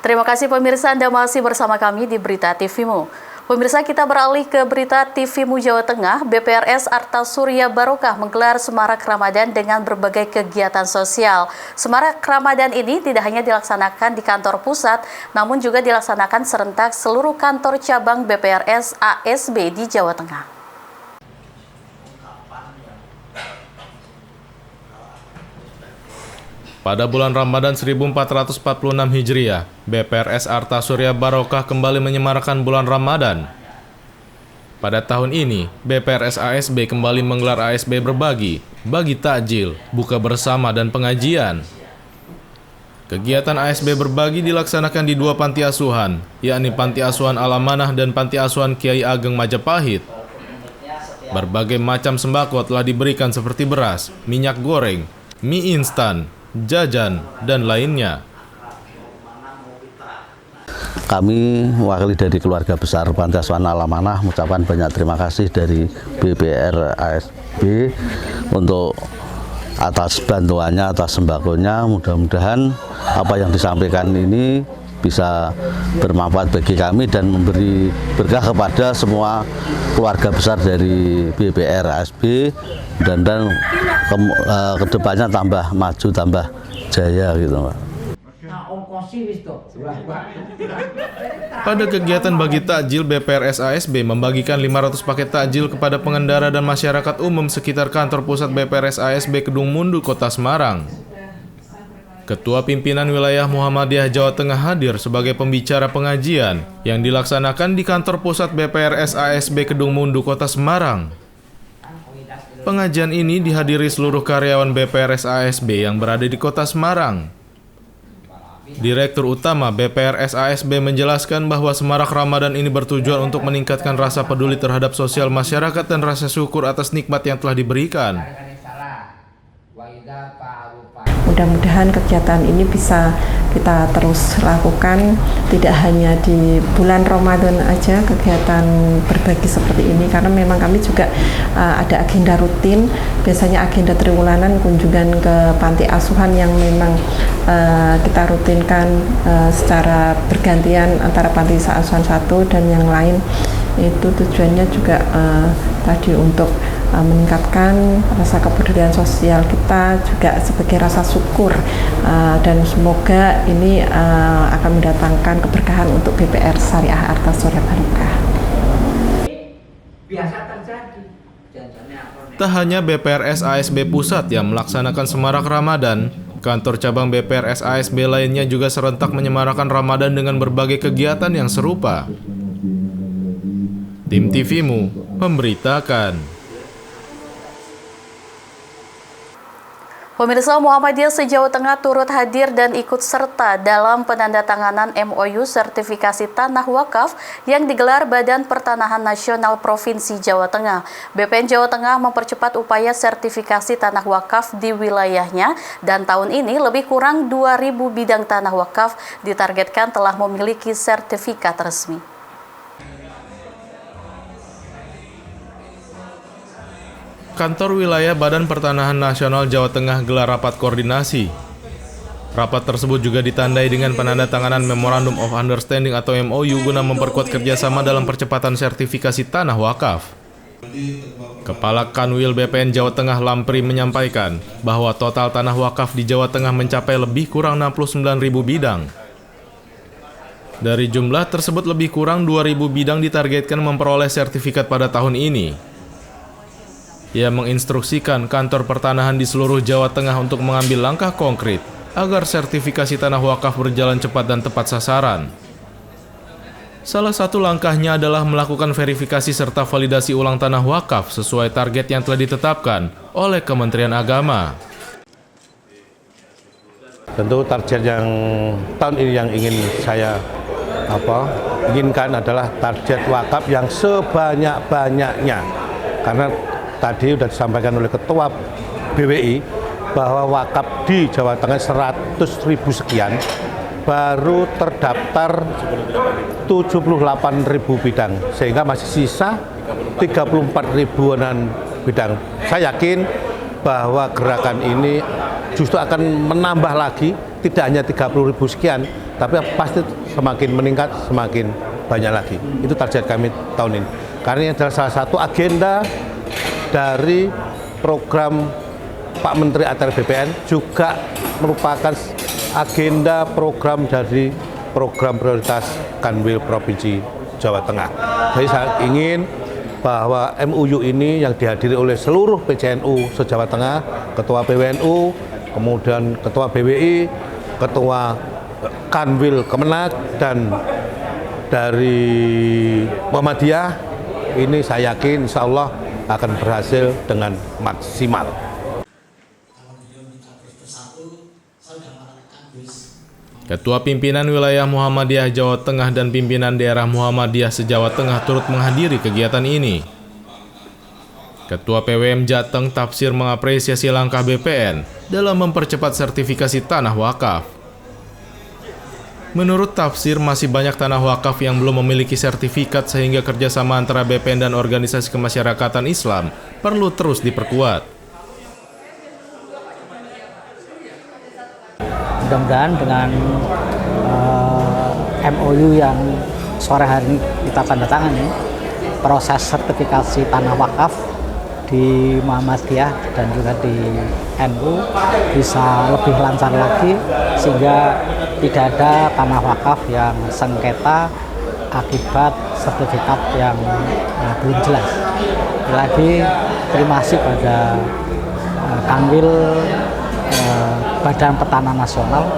Terima kasih pemirsa, Anda masih bersama kami di Berita TVMu. Pemirsa, kita beralih ke Berita TVMu Jawa Tengah. BPRS Arta Surya Barokah menggelar Semarak Ramadan dengan berbagai kegiatan sosial. Semarak Ramadan ini tidak hanya dilaksanakan di kantor pusat, namun juga dilaksanakan serentak seluruh kantor cabang BPRS ASB di Jawa Tengah. Pada bulan Ramadan 1446 Hijriah, BPRS Arta Surya Barokah kembali menyemarakan bulan Ramadan. Pada tahun ini, BPRS ASB kembali menggelar ASB berbagi, bagi takjil, buka bersama, dan pengajian. Kegiatan ASB berbagi dilaksanakan di dua panti asuhan, yakni Panti Asuhan Al-Amanah dan Panti Asuhan Kiai Ageng Majapahit. Berbagai macam sembako telah diberikan seperti beras, minyak goreng, mie instan, jajan, dan lainnya. Kami mewakili dari keluarga besar Panti Asuhan Al-Amanah mengucapkan banyak terima kasih dari BPR ASB untuk atas bantuannya, atas sembakonya. Mudah-mudahan apa yang disampaikan ini bisa bermanfaat bagi kami dan memberi berkah kepada semua keluarga besar dari BPR ASB, dan kedepannya tambah maju, tambah jaya gitu, Pak. Pada kegiatan bagi takjil, BPRS ASB membagikan 500 paket takjil kepada pengendara dan masyarakat umum sekitar kantor pusat BPRS ASB Kedung Mundu, Kota Semarang. Ketua Pimpinan Wilayah Muhammadiyah Jawa Tengah hadir sebagai pembicara pengajian yang dilaksanakan di kantor pusat BPRS ASB Kedung Mundu, Kota Semarang. Pengajian ini dihadiri seluruh karyawan BPRS ASB yang berada di Kota Semarang. Direktur Utama BPRS ASB menjelaskan bahwa Semarak Ramadan ini bertujuan untuk meningkatkan rasa peduli terhadap sosial masyarakat dan rasa syukur atas nikmat yang telah diberikan. Mudah-mudahan kegiatan ini bisa kita terus lakukan, tidak hanya di bulan Ramadan aja kegiatan berbagi seperti ini, karena memang kami juga ada agenda rutin, biasanya agenda triwulanan kunjungan ke panti asuhan yang memang kita rutinkan secara bergantian antara panti asuhan satu dan yang lain. Itu tujuannya juga tadi untuk meningkatkan rasa kepedulian sosial kita, juga sebagai rasa syukur, dan semoga ini akan mendatangkan keberkahan untuk BPR Syariah Arta Surya Barokah. Tak hanya BPRS ASB Pusat yang melaksanakan Semarak Ramadan, kantor cabang BPRS ASB lainnya juga serentak menyemarakan Ramadan dengan berbagai kegiatan yang serupa. Tim TVMu memberitakan. Pemirsa, Muhammadiyah se-Jawa Tengah turut hadir dan ikut serta dalam penandatanganan MOU sertifikasi tanah wakaf yang digelar Badan Pertanahan Nasional Provinsi Jawa Tengah. BPN Jawa Tengah mempercepat upaya sertifikasi tanah wakaf di wilayahnya, dan tahun ini lebih kurang 2.000 bidang tanah wakaf ditargetkan telah memiliki sertifikat resmi. Kantor Wilayah Badan Pertanahan Nasional Jawa Tengah gelar rapat koordinasi. Rapat tersebut juga ditandai dengan penandatanganan Memorandum of Understanding atau MOU guna memperkuat kerjasama dalam percepatan sertifikasi tanah wakaf. Kepala Kanwil BPN Jawa Tengah Lampri menyampaikan bahwa total tanah wakaf di Jawa Tengah mencapai lebih kurang 69.000 bidang. Dari jumlah tersebut lebih kurang 2.000 bidang ditargetkan memperoleh sertifikat pada tahun ini. Ia menginstruksikan kantor pertanahan di seluruh Jawa Tengah untuk mengambil langkah konkret agar sertifikasi tanah wakaf berjalan cepat dan tepat sasaran. Salah satu langkahnya adalah melakukan verifikasi serta validasi ulang tanah wakaf sesuai target yang telah ditetapkan oleh Kementerian Agama. Tentu target yang tahun ini yang ingin saya inginkan adalah target wakaf yang sebanyak-banyaknya, karena tadi sudah disampaikan oleh Ketua BWI bahwa wakaf di Jawa Tengah 100.000 sekian, baru terdaftar 78.000 bidang, sehingga masih sisa 34.000-an bidang. Saya yakin bahwa gerakan ini justru akan menambah lagi, tidak hanya 30.000 sekian, tapi pasti semakin meningkat, semakin banyak lagi. Itu target kami tahun ini. Karena ini adalah salah satu agenda dari program Pak Menteri ATR BPN, juga merupakan agenda program dari program prioritas Kanwil Provinsi Jawa Tengah. Jadi saya ingin bahwa MOU ini yang dihadiri oleh seluruh PCNU se-Jawa Tengah, Ketua PWNU, kemudian Ketua BWI, Ketua Kanwil Kemenak, dan dari Muhammadiyah, ini saya yakin insya Allah akan berhasil dengan maksimal. Ketua Pimpinan Wilayah Muhammadiyah Jawa Tengah dan Pimpinan Daerah Muhammadiyah se-Jawa Tengah turut menghadiri kegiatan ini. Ketua PWM Jateng Tafsir mengapresiasi langkah BPN dalam mempercepat sertifikasi tanah wakaf. Menurut Tafsir, masih banyak tanah wakaf yang belum memiliki sertifikat sehingga kerjasama antara BPN dan organisasi kemasyarakatan Islam perlu terus diperkuat. Mudah-mudahan dengan MOU yang sore hari ini kita tanda tangani, proses sertifikasi tanah wakaf di Muhammadiyah dan juga di NU bisa lebih lancar lagi, sehingga tidak ada tanah wakaf yang sengketa akibat sertifikat yang belum jelas. Lagi terima kasih pada Kanwil Badan Pertanahan Nasional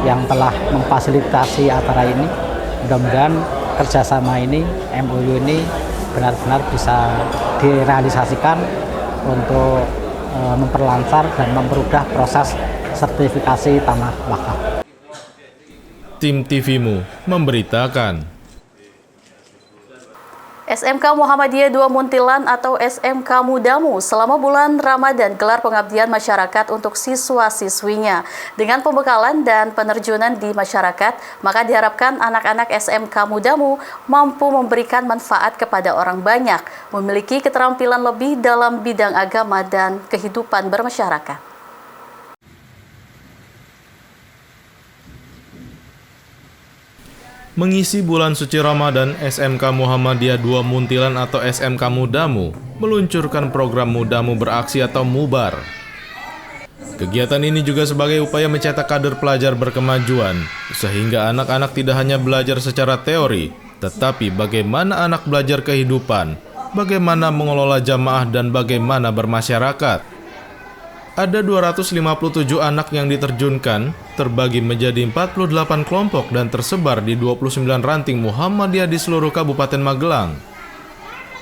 yang telah memfasilitasi acara ini. Mudah-mudahan kerjasama ini, MOU ini benar-benar bisa direalisasikan untuk memperlancar dan mempermudah proses sertifikasi tanah wakaf. Tim TVMU memberitakan. SMK Muhammadiyah 2 Muntilan atau SMK Mudamu selama bulan Ramadan gelar pengabdian masyarakat untuk siswa-siswinya. Dengan pembekalan dan penerjunan di masyarakat, maka diharapkan anak-anak SMK Mudamu mampu memberikan manfaat kepada orang banyak, memiliki keterampilan lebih dalam bidang agama dan kehidupan bermasyarakat. Mengisi bulan suci Ramadan, SMK Muhammadiyah 2 Muntilan atau SMK Mudamu meluncurkan program Mudamu Beraksi atau MUBAR. Kegiatan ini juga sebagai upaya mencetak kader pelajar berkemajuan, sehingga anak-anak tidak hanya belajar secara teori, tetapi bagaimana anak belajar kehidupan, bagaimana mengelola jamaah, dan bagaimana bermasyarakat. Ada 257 anak yang diterjunkan, terbagi menjadi 48 kelompok dan tersebar di 29 ranting Muhammadiyah di seluruh Kabupaten Magelang.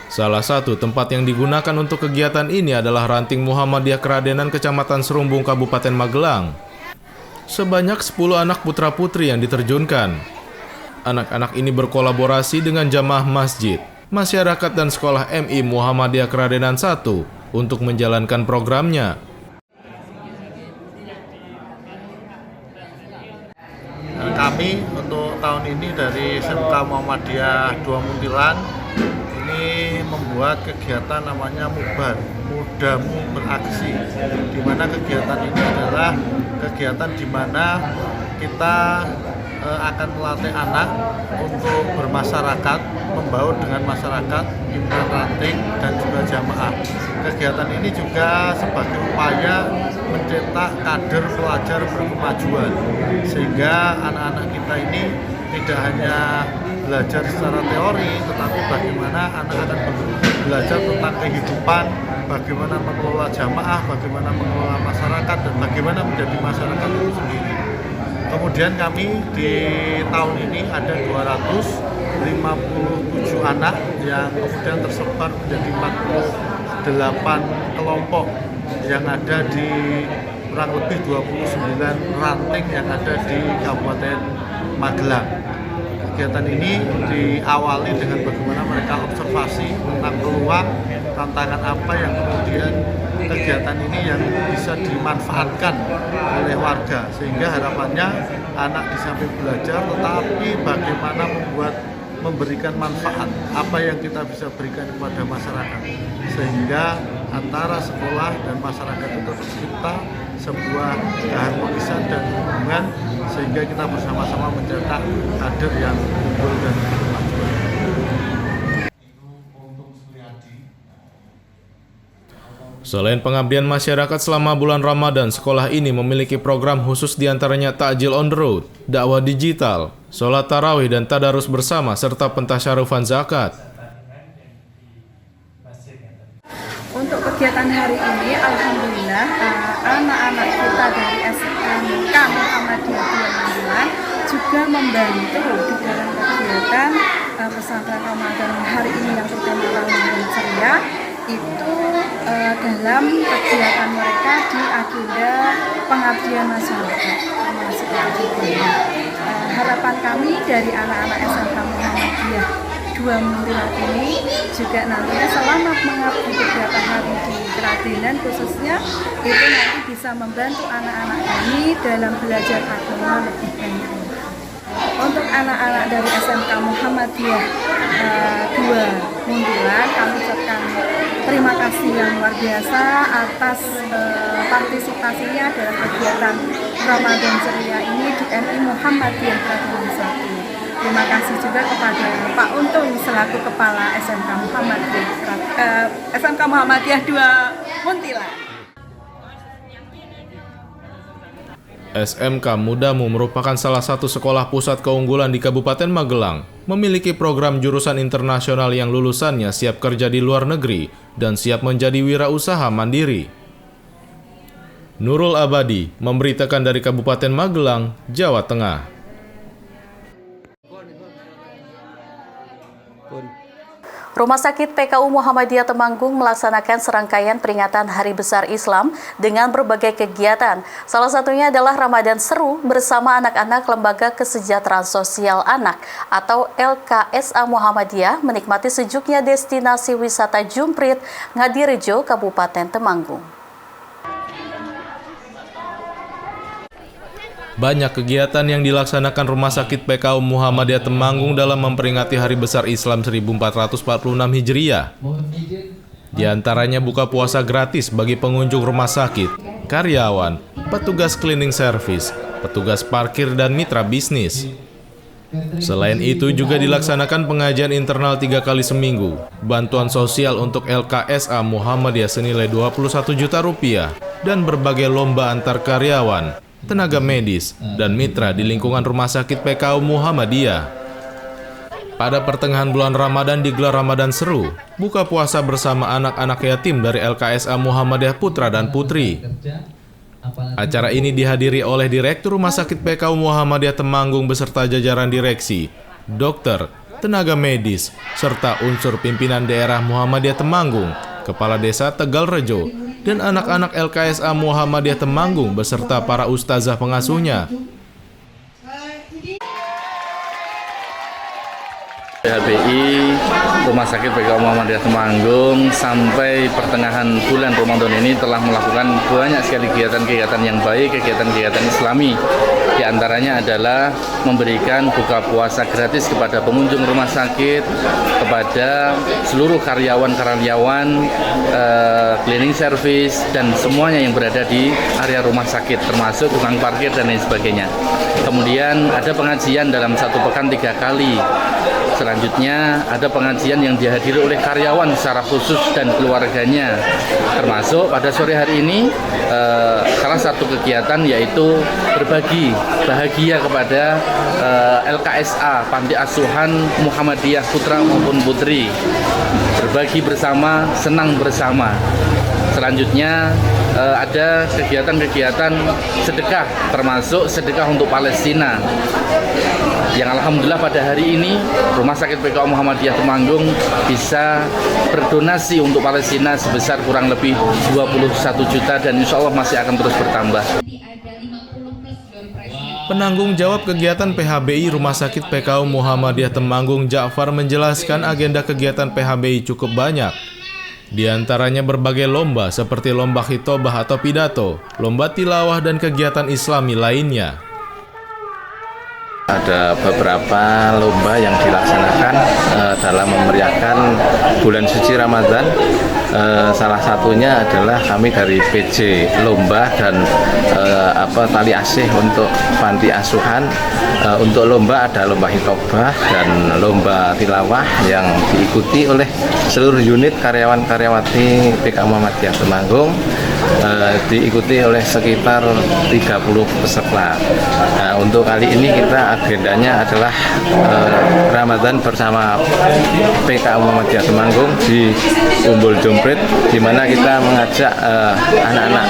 Salah satu tempat yang digunakan untuk kegiatan ini adalah ranting Muhammadiyah Keradenan Kecamatan Serumbung Kabupaten Magelang. Sebanyak 10 anak putra-putri yang diterjunkan. Anak-anak ini berkolaborasi dengan jamaah masjid, masyarakat dan sekolah MI Muhammadiyah Keradenan 1 untuk menjalankan programnya. Kami untuk tahun ini dari SMK Muhammadiyah 2 Muntilan ini membuat kegiatan namanya MUBAR, Mudamu Beraksi, di mana kegiatan ini adalah kegiatan di mana kita akan melatih anak untuk bermasyarakat, membaur dengan masyarakat, pimpinan ranting dan juga jamaah. Kegiatan ini juga sebagai upaya mencetak kader pelajar berkemajuan, sehingga anak-anak kita ini tidak hanya belajar secara teori, tetapi bagaimana anak akan belajar tentang kehidupan, bagaimana mengelola jamaah, bagaimana mengelola masyarakat, dan bagaimana menjadi masyarakat itu sendiri. Kemudian kami di tahun ini ada 257 anak yang kemudian tersebar menjadi 48 kelompok yang ada di kurang lebih 29 ranting yang ada di Kabupaten Magelang. Kegiatan ini diawali dengan bagaimana mereka observasi tentang peluang, tantangan apa yang kemudian kegiatan ini yang bisa dimanfaatkan oleh warga, sehingga harapannya anak di samping belajar tetapi bagaimana memberikan manfaat apa yang kita bisa berikan kepada masyarakat, sehingga antara sekolah dan masyarakat itu tercipta sebuah keharmonisan dan hubungan sehingga kita bersama-sama mencetak kader yang unggul dan berkemajuan. Selain pengabdian masyarakat selama bulan Ramadan, sekolah ini memiliki program khusus diantaranya takjil on the road, dakwah digital, sholat tarawih dan tadarus bersama, serta pentasyarufan zakat. Untuk kegiatan hari ini, alhamdulillah anak-anak kita dari SMK Muhammadiyah 2 juga membantu di dalam kegiatan pesantren Ramadan hari ini yang bertema Ramadan Ceria itu dalam kegiatan mereka di agenda pengabdian masyarakat. Harapan kami dari anak-anak SMK Muhammadiyah 2 Muntilan ini juga nantinya selama mengabdi kegiatan hari di Keradenan khususnya itu nanti bisa membantu anak-anak kami dalam belajar agama lebih baik. Untuk anak-anak dari SMK Muhammadiyah 2 Muntilan, kami ucapkan terima kasih yang luar biasa atas partisipasinya dalam kegiatan Ramadan Ceria ini di MI Muhammadiyah Keradenan 1. Terima kasih juga kepada Pak Untung selaku Kepala SMK Muhammadiyah 2 Muntilan. SMK Mudamu merupakan salah satu sekolah pusat keunggulan di Kabupaten Magelang, memiliki program jurusan internasional yang lulusannya siap kerja di luar negeri dan siap menjadi wirausaha mandiri. Nurul Abadi memberitakan dari Kabupaten Magelang, Jawa Tengah. Rumah Sakit PKU Muhammadiyah Temanggung melaksanakan serangkaian peringatan Hari Besar Islam dengan berbagai kegiatan. Salah satunya adalah Ramadan Seru bersama anak-anak Lembaga Kesejahteraan Sosial Anak atau LKSA Muhammadiyah menikmati sejuknya destinasi wisata Jumprit, Ngadirejo, Kabupaten Temanggung. Banyak kegiatan yang dilaksanakan Rumah Sakit PKU Muhammadiyah Temanggung dalam memperingati Hari Besar Islam 1446 Hijriah. Di antaranya buka puasa gratis bagi pengunjung rumah sakit, karyawan, petugas cleaning service, petugas parkir, dan mitra bisnis. Selain itu juga dilaksanakan pengajian internal 3 kali seminggu, bantuan sosial untuk LKSA Muhammadiyah senilai Rp21 juta, dan berbagai lomba antar karyawan, tenaga medis, dan mitra di lingkungan Rumah Sakit PKU Muhammadiyah. Pada pertengahan bulan Ramadan digelar Ramadan Seru, buka puasa bersama anak-anak yatim dari LKSA Muhammadiyah Putra dan Putri. Acara ini dihadiri oleh Direktur Rumah Sakit PKU Muhammadiyah Temanggung beserta jajaran direksi, dokter, tenaga medis, serta unsur pimpinan daerah Muhammadiyah Temanggung, Kepala Desa Tegalrejo, dan anak-anak LKSA Muhammadiyah Temanggung beserta para ustazah pengasuhnya. PHBI Rumah Sakit PKU Muhammadiyah Temanggung sampai pertengahan bulan Ramadan ini telah melakukan banyak sekali kegiatan-kegiatan yang baik, kegiatan-kegiatan Islami. Di antaranya adalah memberikan buka puasa gratis kepada pengunjung rumah sakit, kepada seluruh karyawan-karyawan, cleaning service, dan semuanya yang berada di area rumah sakit, termasuk tukang parkir dan lain sebagainya. Kemudian ada pengajian dalam 1 pekan 3 kali. Selanjutnya ada pengajian yang dihadiri oleh karyawan secara khusus dan keluarganya. Termasuk pada sore hari ini salah satu kegiatan yaitu berbagi bahagia kepada LKSA Panti Asuhan Muhammadiyah Putra maupun Putri. Berbagi bersama, senang bersama. Selanjutnya ada kegiatan-kegiatan sedekah, termasuk sedekah untuk Palestina. Yang alhamdulillah pada hari ini Rumah Sakit PKU Muhammadiyah Temanggung bisa berdonasi untuk Palestina sebesar kurang lebih 21 juta dan insya Allah masih akan terus bertambah. Penanggung jawab kegiatan PHBI Rumah Sakit PKU Muhammadiyah Temanggung, Ja'far, menjelaskan agenda kegiatan PHBI cukup banyak. Di antaranya berbagai lomba seperti lomba khitobah atau pidato, lomba tilawah, dan kegiatan Islami lainnya. Ada beberapa lomba yang dilaksanakan dalam memeriahkan bulan suci Ramadan. Salah satunya adalah kami dari PJ Lomba dan tali asih untuk panti asuhan. Untuk lomba ada lomba hitobah dan lomba tilawah yang diikuti oleh seluruh unit karyawan-karyawati PK Muhammadiyah Temanggung. Diikuti oleh sekitar 30 peserta. Nah, untuk kali ini kita agendanya adalah Ramadan bersama PK Muhammadiyah Temanggung di Umbul Jomprit, di mana kita mengajak anak-anak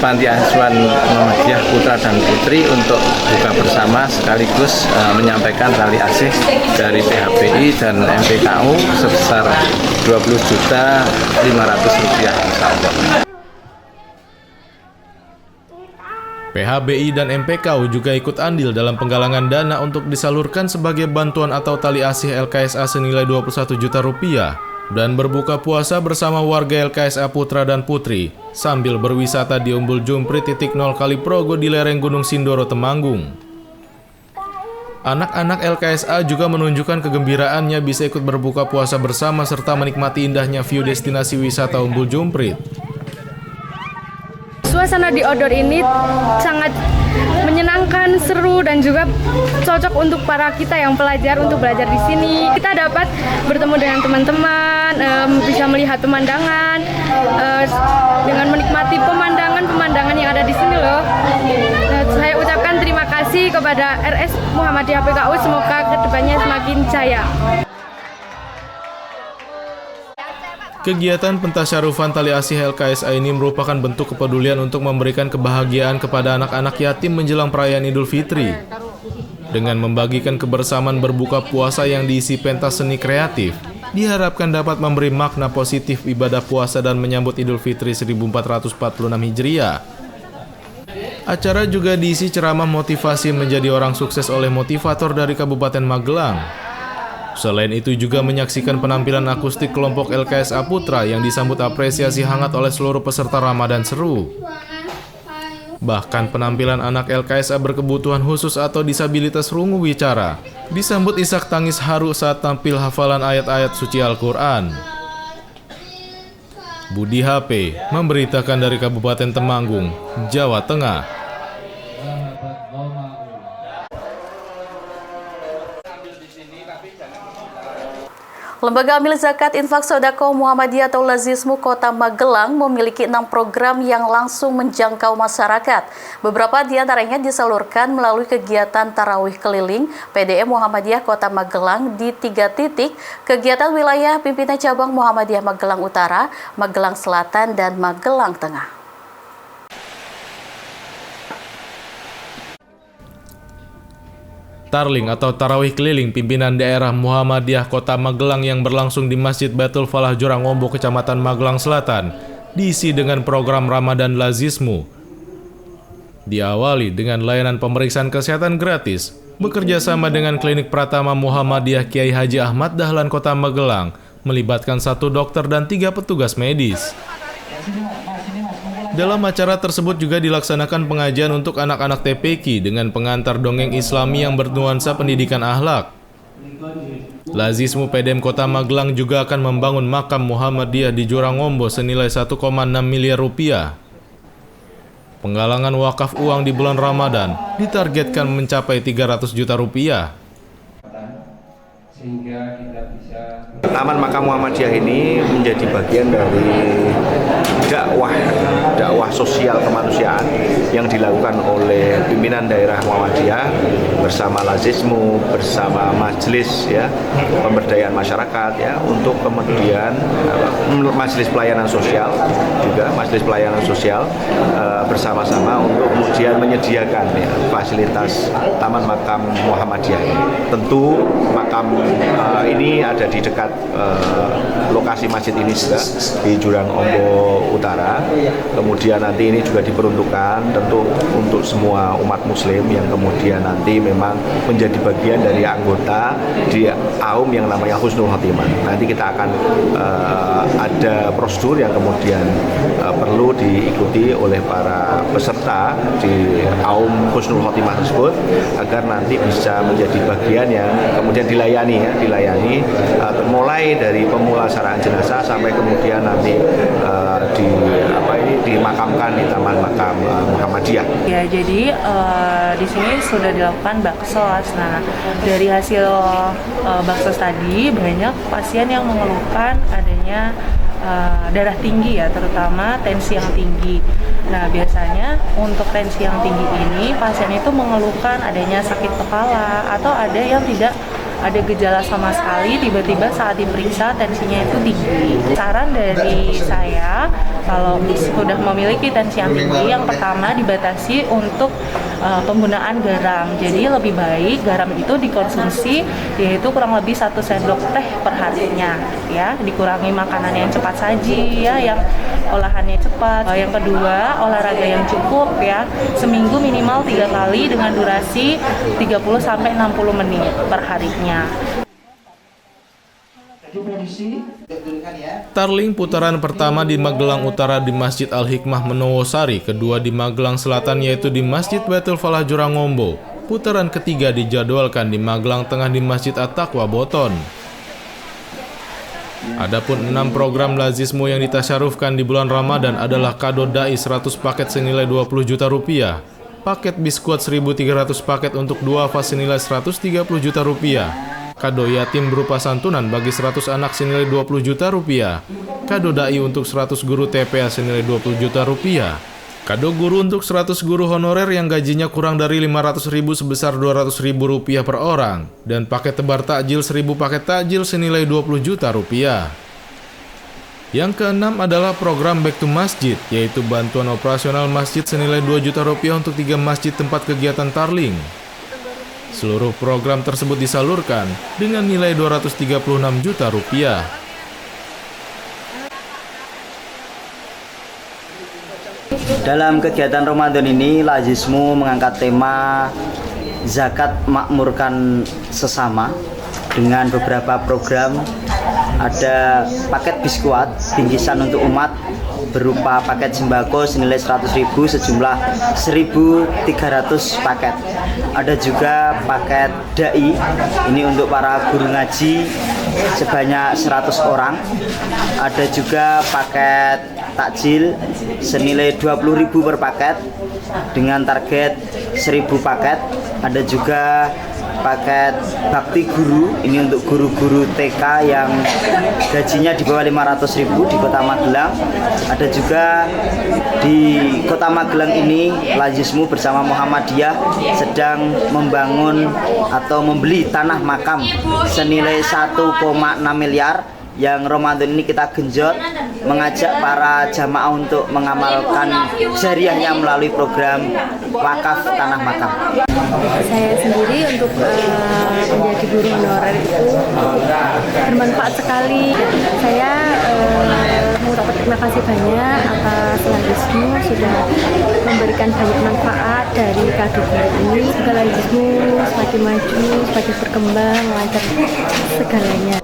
panti asuhan Muhammadiyah putra dan putri untuk buka bersama sekaligus menyampaikan tali asih dari PHBI dan MPKU sebesar Rp20.500.000. PHBI dan MPKU juga ikut andil dalam penggalangan dana untuk disalurkan sebagai bantuan atau tali asih LKSA senilai Rp21 juta dan berbuka puasa bersama warga LKSA Putra dan Putri sambil berwisata di Umbul Jumprit .0 Kaliprogo di lereng Gunung Sindoro, Temanggung. Anak-anak LKSA juga menunjukkan kegembiraannya bisa ikut berbuka puasa bersama serta menikmati indahnya view destinasi wisata Umbul Jumprit. Suasana di outdoor ini sangat menyenangkan, seru, dan juga cocok untuk para kita yang pelajar untuk belajar di sini. Kita dapat bertemu dengan teman-teman, bisa melihat pemandangan, dengan menikmati pemandangan yang ada di sini loh. Saya ucapkan terima kasih kepada RS Muhammadiyah PKU, semoga kedepannya semakin jaya. Kegiatan pentasyarufan tali asih LKSA ini merupakan bentuk kepedulian untuk memberikan kebahagiaan kepada anak-anak yatim menjelang perayaan Idul Fitri. Dengan membagikan kebersamaan berbuka puasa yang diisi pentas seni kreatif, diharapkan dapat memberi makna positif ibadah puasa dan menyambut Idul Fitri 1446 Hijriah. Acara juga diisi ceramah motivasi menjadi orang sukses oleh motivator dari Kabupaten Magelang. Selain itu juga menyaksikan penampilan akustik kelompok LKSA Putra yang disambut apresiasi hangat oleh seluruh peserta Ramadan Seru. Bahkan penampilan anak LKSA berkebutuhan khusus atau disabilitas rungu wicara disambut isak tangis haru saat tampil hafalan ayat-ayat suci Al-Quran. Budi HP memberitakan dari Kabupaten Temanggung, Jawa Tengah. Lembaga Amil Zakat Infak Sodako Muhammadiyah atau Lazismu Kota Magelang memiliki 6 program yang langsung menjangkau masyarakat. Beberapa di antaranya disalurkan melalui kegiatan tarawih keliling PDM Muhammadiyah Kota Magelang di 3 titik, kegiatan wilayah pimpinan cabang Muhammadiyah Magelang Utara, Magelang Selatan, dan Magelang Tengah. Tarling atau Tarawih Keliling Pimpinan Daerah Muhammadiyah Kota Magelang yang berlangsung di Masjid Baitul Falah Jurangombo, Kecamatan Magelang Selatan, diisi dengan program Ramadan Lazismu. Diawali dengan layanan pemeriksaan kesehatan gratis, bekerja sama dengan Klinik Pratama Muhammadiyah Kiai Haji Ahmad Dahlan Kota Magelang, melibatkan 1 dokter dan 3 petugas medis. Dalam acara tersebut juga dilaksanakan pengajian untuk anak-anak TPQ dengan pengantar dongeng Islami yang bernuansa pendidikan akhlak. Lazismu PDM Kota Magelang juga akan membangun makam Muhammadiyah di Jurangombo senilai 1,6 miliar rupiah. Penggalangan wakaf uang di bulan Ramadan ditargetkan mencapai 300 juta rupiah. Taman Makam Muhammadiyah ini menjadi bagian dari dakwah sosial kemanusiaan yang dilakukan oleh pimpinan daerah Muhammadiyah bersama Lazismu, bersama majelis ya pemberdayaan masyarakat ya, untuk kemudian majelis pelayanan sosial juga bersama-sama untuk kemudian menyediakan ya, fasilitas Taman Makam Muhammadiyah ini. Tentu makam Ini ada di dekat lokasi masjid ini juga di Jurang Ombo Utara. Kemudian nanti ini juga diperuntukkan tentu untuk semua umat muslim yang kemudian nanti memang menjadi bagian dari anggota di AUM yang namanya Husnul Khotimah. Nanti kita akan ada prosedur yang kemudian perlu diikuti oleh para peserta di AUM Husnul Khotimah tersebut agar nanti bisa menjadi bagian yang kemudian dilayani mulai dari pemulasaraan jenazah sampai kemudian nanti dimakamkan di Taman Makam Muhammadiyah. Ya, jadi di sini sudah dilakukan baksos. Nah, dari hasil baksos tadi banyak pasien yang mengeluhkan adanya darah tinggi ya, terutama tensi yang tinggi. Nah, biasanya untuk tensi yang tinggi ini pasien itu mengeluhkan adanya sakit kepala atau ada yang tidak ada gejala sama sekali, tiba-tiba saat diperiksa tensinya itu tinggi. Saran dari saya, kalau sudah memiliki tensi yang tinggi, yang pertama dibatasi untuk penggunaan garam. Jadi lebih baik garam itu dikonsumsi yaitu kurang lebih 1 sendok teh per harinya, ya. Dikurangi makanan yang cepat saji, ya, yang olahannya cepat. Yang kedua, olahraga yang cukup, ya. Seminggu minimal 3 kali dengan durasi 30-60 menit per harinya. Tarling putaran pertama di Magelang Utara di Masjid Al-Hikmah Menowosari, kedua di Magelang Selatan yaitu di Masjid Baitul Falah Jurangombo. Putaran ketiga dijadwalkan di Magelang Tengah di Masjid At-Taqwa Boton. Adapun 6 program lazismu yang ditasyarufkan di bulan Ramadan adalah kado dai 100 paket senilai 20 juta rupiah, paket biskuit 1.300 paket untuk duafa senilai 130 juta rupiah, kado yatim berupa santunan bagi 100 anak senilai 20 juta rupiah, kado dai untuk 100 guru TPA senilai 20 juta rupiah, kado guru untuk 100 guru honorer yang gajinya kurang dari 500.000 sebesar 200.000 rupiah per orang, dan paket tebar takjil 1.000 paket takjil senilai 20 juta rupiah. Yang keenam adalah program Back to Masjid, yaitu bantuan operasional masjid senilai 2 juta rupiah untuk 3 masjid tempat kegiatan Tarling. Seluruh program tersebut disalurkan dengan nilai 236 juta rupiah. Dalam kegiatan Ramadan ini, Lazismu mengangkat tema zakat makmurkan sesama dengan beberapa program. Ada paket biskuit bingkisan untuk umat berupa paket sembako senilai 100.000 sejumlah 1.300 paket. Ada juga paket dai, ini untuk para guru ngaji sebanyak 100 orang. Ada juga paket takjil senilai 20.000 per paket dengan target 1.000 paket. Ada juga paket bakti guru, ini untuk guru-guru TK yang gajinya di bawah 500.000 di Kota Magelang. Ada juga di Kota Magelang ini Lazismu bersama Muhammadiyah sedang membangun atau membeli tanah makam senilai 1,6 miliar yang Ramadan ini kita genjot mengajak para jamaah untuk mengamalkan jariahnya melalui program wakaf tanah makam. Saya sendiri untuk menjadi guru honorer itu bermanfaat sekali. Saya mengucapkan terima kasih banyak atas Lazismu sudah memberikan banyak manfaat dari kado ini. Semoga Lazismu semakin maju, semakin berkembang, lancar segalanya.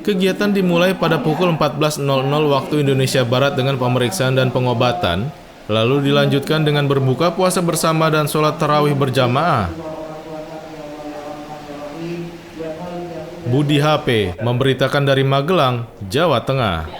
Kegiatan dimulai pada pukul 14.00 waktu Indonesia Barat dengan pemeriksaan dan pengobatan, lalu dilanjutkan dengan berbuka puasa bersama dan sholat tarawih berjamaah. Budi HP memberitakan dari Magelang, Jawa Tengah.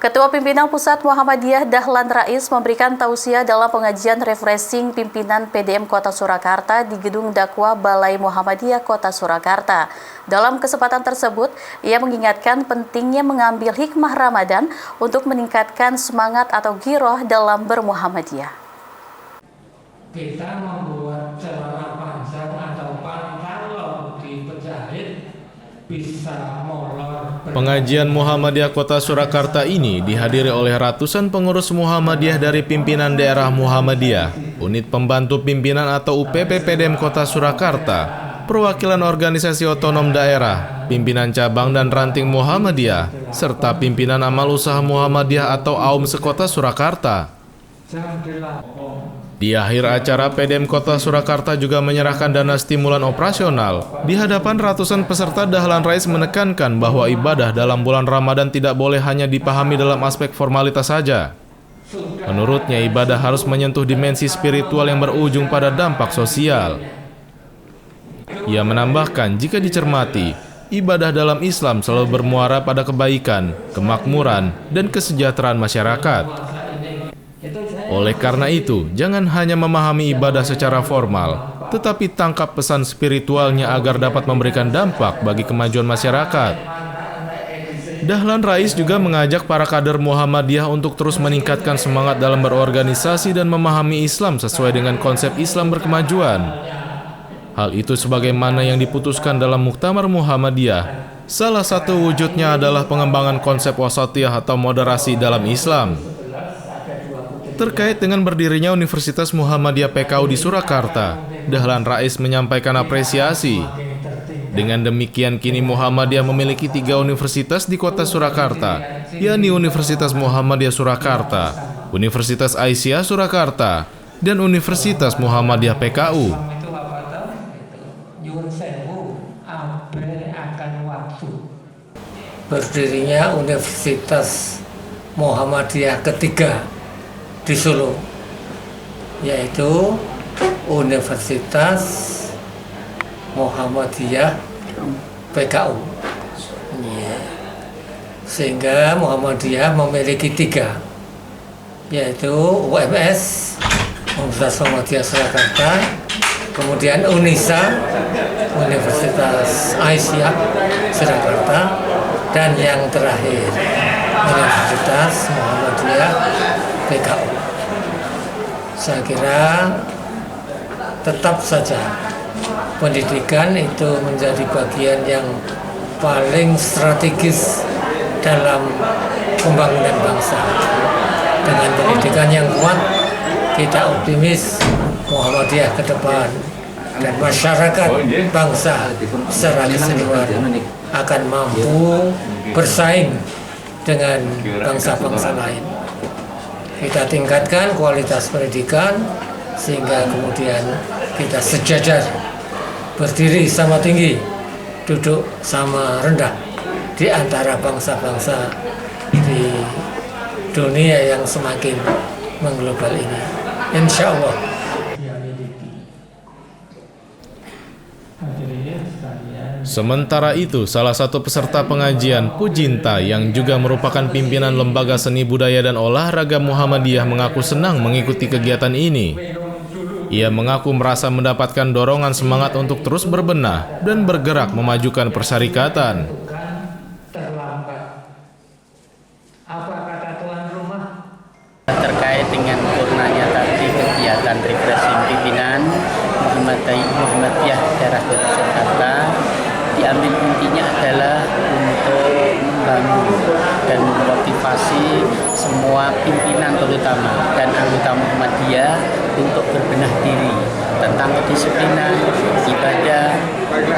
Ketua Pimpinan Pusat Muhammadiyah Dahlan Rais memberikan tausiah dalam pengajian refreshing pimpinan PDM Kota Surakarta di Gedung Dakwah Balai Muhammadiyah Kota Surakarta. Dalam kesempatan tersebut, ia mengingatkan pentingnya mengambil hikmah Ramadan untuk meningkatkan semangat atau giroh dalam bermuhammadiyah. Kita membuat celana panjang atau pantalo di penjahit bisa Pengajian Muhammadiyah Kota Surakarta ini dihadiri oleh ratusan pengurus Muhammadiyah dari pimpinan daerah Muhammadiyah, unit pembantu pimpinan atau UPP PDM Kota Surakarta, perwakilan organisasi otonom daerah, pimpinan cabang dan ranting Muhammadiyah, serta pimpinan amal usaha Muhammadiyah atau AUM sekota Surakarta. Di akhir acara, PDM Kota Surakarta juga menyerahkan dana stimulan operasional. Di hadapan ratusan peserta, Dahlan Rais menekankan bahwa ibadah dalam bulan Ramadan tidak boleh hanya dipahami dalam aspek formalitas saja. Menurutnya, ibadah harus menyentuh dimensi spiritual yang berujung pada dampak sosial. Ia menambahkan, jika dicermati, ibadah dalam Islam selalu bermuara pada kebaikan, kemakmuran, dan kesejahteraan masyarakat. Oleh karena itu, jangan hanya memahami ibadah secara formal, tetapi tangkap pesan spiritualnya agar dapat memberikan dampak bagi kemajuan masyarakat. Dahlan Rais juga mengajak para kader Muhammadiyah untuk terus meningkatkan semangat dalam berorganisasi dan memahami Islam sesuai dengan konsep Islam berkemajuan. Hal itu sebagaimana yang diputuskan dalam Muktamar Muhammadiyah. Salah satu wujudnya adalah pengembangan konsep wasatiyah atau moderasi dalam Islam. Terkait dengan berdirinya Universitas Muhammadiyah PKU di Surakarta, Dahlan Rais menyampaikan apresiasi. Dengan demikian, kini Muhammadiyah memiliki 3 universitas di kota Surakarta, yakni Universitas Muhammadiyah Surakarta, Universitas Aisyah Surakarta, dan Universitas Muhammadiyah PKU. Berdirinya Universitas Muhammadiyah ketiga di Solo, yaitu Universitas Muhammadiyah PKU. Sehingga Muhammadiyah memiliki 3, yaitu UMS, Universitas Muhammadiyah Surakarta, kemudian UNISA, Universitas Aisyah Surakarta, dan yang terakhir Universitas Muhammadiyah PKU. Saya kira tetap saja pendidikan itu menjadi bagian yang paling strategis dalam pembangunan bangsa. Dengan pendidikan yang kuat, kita optimis Muhammadiyah ke depan dan masyarakat bangsa secara keseluruhan akan mampu bersaing dengan bangsa-bangsa lain. Kita tingkatkan kualitas pendidikan sehingga kemudian kita sejajar, berdiri sama tinggi, duduk sama rendah di antara bangsa-bangsa di dunia yang semakin mengglobal ini. Insya Allah. Sementara itu, salah satu peserta pengajian, Pujinta, yang juga merupakan pimpinan Lembaga Seni Budaya dan Olahraga Muhammadiyah, mengaku senang mengikuti kegiatan ini. Ia mengaku merasa mendapatkan dorongan semangat untuk terus berbenah dan bergerak memajukan persyarikatan. Terkait dengan purnanya tadi kegiatan refreshing pimpinan Muhammadiyah daerah Kota Surakarta, diambil intinya adalah untuk membangun dan memotivasi semua pimpinan terutama dan anggota Muhammadiyah untuk berbenah diri tentang kedisiplinan, ibadah,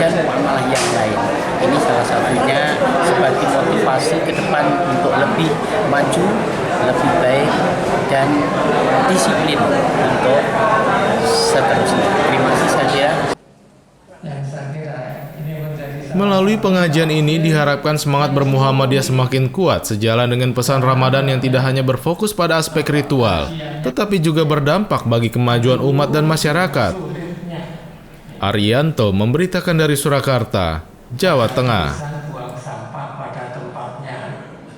dan muamalah yang lain. Ini salah satunya sebagai motivasi ke depan untuk lebih maju, lebih baik, dan disiplin untuk seterusnya. Terima kasih saja. Melalui pengajian ini diharapkan semangat bermuhammadiyah semakin kuat sejalan dengan pesan Ramadan yang tidak hanya berfokus pada aspek ritual, tetapi juga berdampak bagi kemajuan umat dan masyarakat. Arianto memberitakan dari Surakarta, Jawa Tengah.